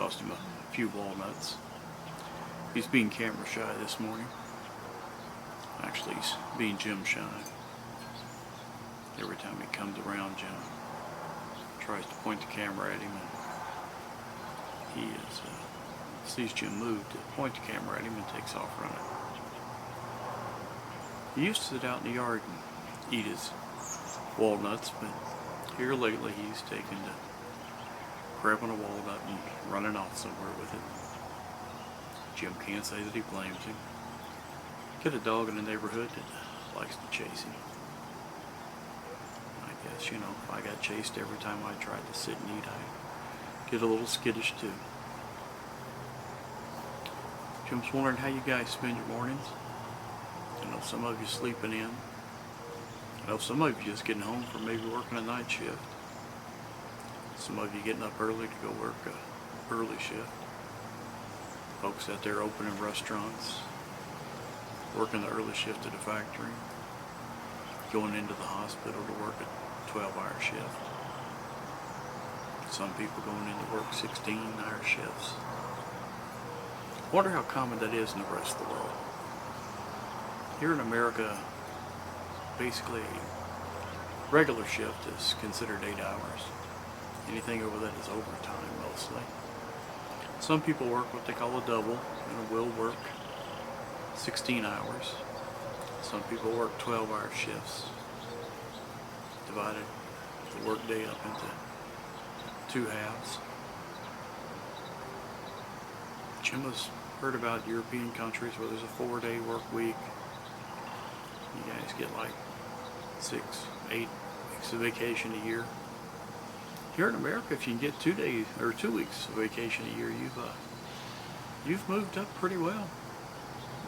Tossed him a few walnuts. He's being camera shy this morning. Actually, he's being Jim shy. Every time he comes around, Jim tries to point the camera at him, and he sees Jim move to point the camera at him and takes off running. He used to sit out in the yard and eat his walnuts, but here lately he's taken to grabbing a walnut and running off somewhere with it. Jim can't say that he blames him. Get a dog in the neighborhood that likes to chase him. I guess, if I got chased every time I tried to sit and eat, I'd get a little skittish too. Jim's wondering how you guys spend your mornings. I know some of you sleeping in. I know some of you just getting home from maybe working a night shift. Some of you getting up early to go work a early shift. Folks out there opening restaurants, working the early shift at a factory, going into the hospital to work a 12-hour shift. Some people going into work 16-hour shifts. I wonder how common that is in the rest of the world. Here in America, basically a regular shift is considered 8 hours. Anything over that is overtime mostly. Some people work what they call a double and will work 16 hours. Some people work 12-hour shifts, divided the workday up into 2 halves. Jim has heard about European countries where there's a 4-day work week. You guys get like 6, 8 weeks of vacation a year. Here in America, if you can get 2 days or 2 weeks of vacation a year, you've moved up pretty well.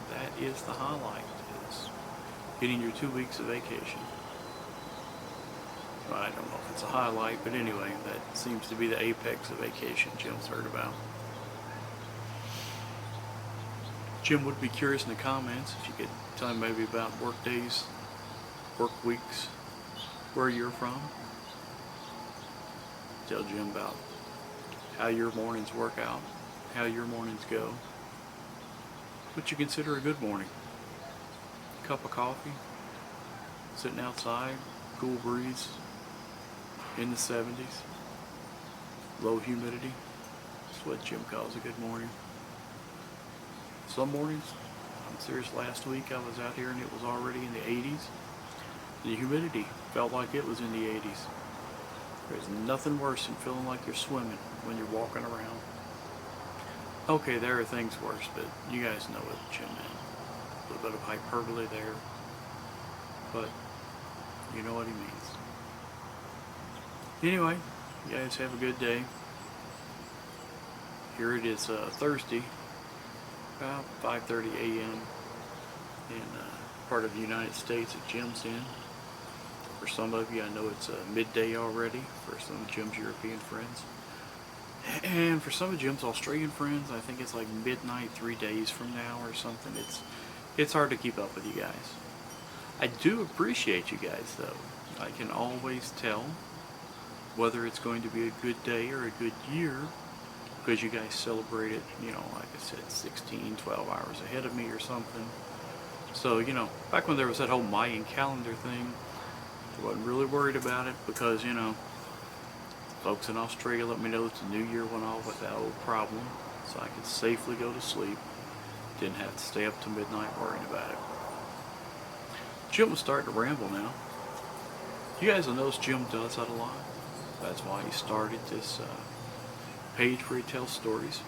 That is the highlight, is getting your 2 weeks of vacation. Well, I don't know if it's a highlight, but anyway, that seems to be the apex of vacation Jim's heard about. Jim would be curious in the comments if you could tell him maybe about work days, work weeks, where you're from. Tell Jim about how your mornings work out, how your mornings go, what you consider a good morning. A cup of coffee, sitting outside, cool breeze, in the 70s, low humidity. That's what Jim calls a good morning. Some mornings, I'm serious, last week I was out here and it was already in the 80s. The humidity felt like it was in the 80s. There's nothing worse than feeling like you're swimming when you're walking around. Okay, there are things worse, but you guys know what Jim meant. A little bit of hyperbole there, but you know what he means. Anyway, you guys have a good day. Here it is Thursday, about 5:30 a.m. in part of the United States that Jim's in. For some of you, I know it's midday already for some of Jim's European friends. And for some of Jim's Australian friends, I think it's like midnight 3 days from now or something. It's hard to keep up with you guys. I do appreciate you guys though. I can always tell whether it's going to be a good day or a good year because you guys celebrate it, like I said, 16, 12 hours ahead of me or something. So, back when there was that whole Mayan calendar thing, I wasn't really worried about it because, folks in Australia let me know that the new year went off without a problem, so I could safely go to sleep. Didn't have to stay up till midnight worrying about it. Jim was starting to ramble now. You guys will notice Jim does that a lot. That's why he started this page where he tells stories.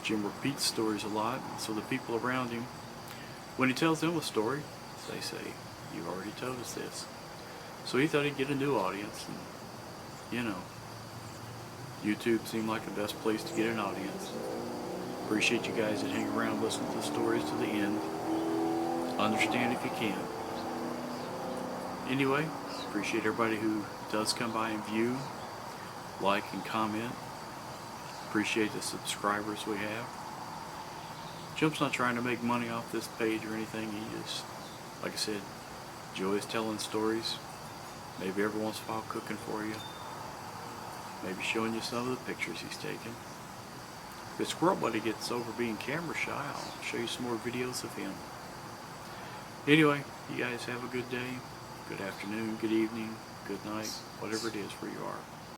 Jim repeats stories a lot, so the people around him, when he tells them a story, they say, "You've already told us this." So he thought he'd get a new audience, and YouTube seemed like the best place to get an audience. Appreciate you guys that hang around listening to the stories to the end. Understand if you can. Anyway, appreciate everybody who does come by and view, like, and comment. Appreciate the subscribers we have. Jim's not trying to make money off this page or anything. He just, like I said, enjoys telling stories. Maybe every once in a while cooking for you. Maybe showing you some of the pictures he's taken. If Squirrel Buddy gets over being camera shy, I'll show you some more videos of him. Anyway, you guys have a good day, good afternoon, good evening, good night, whatever it is where you are.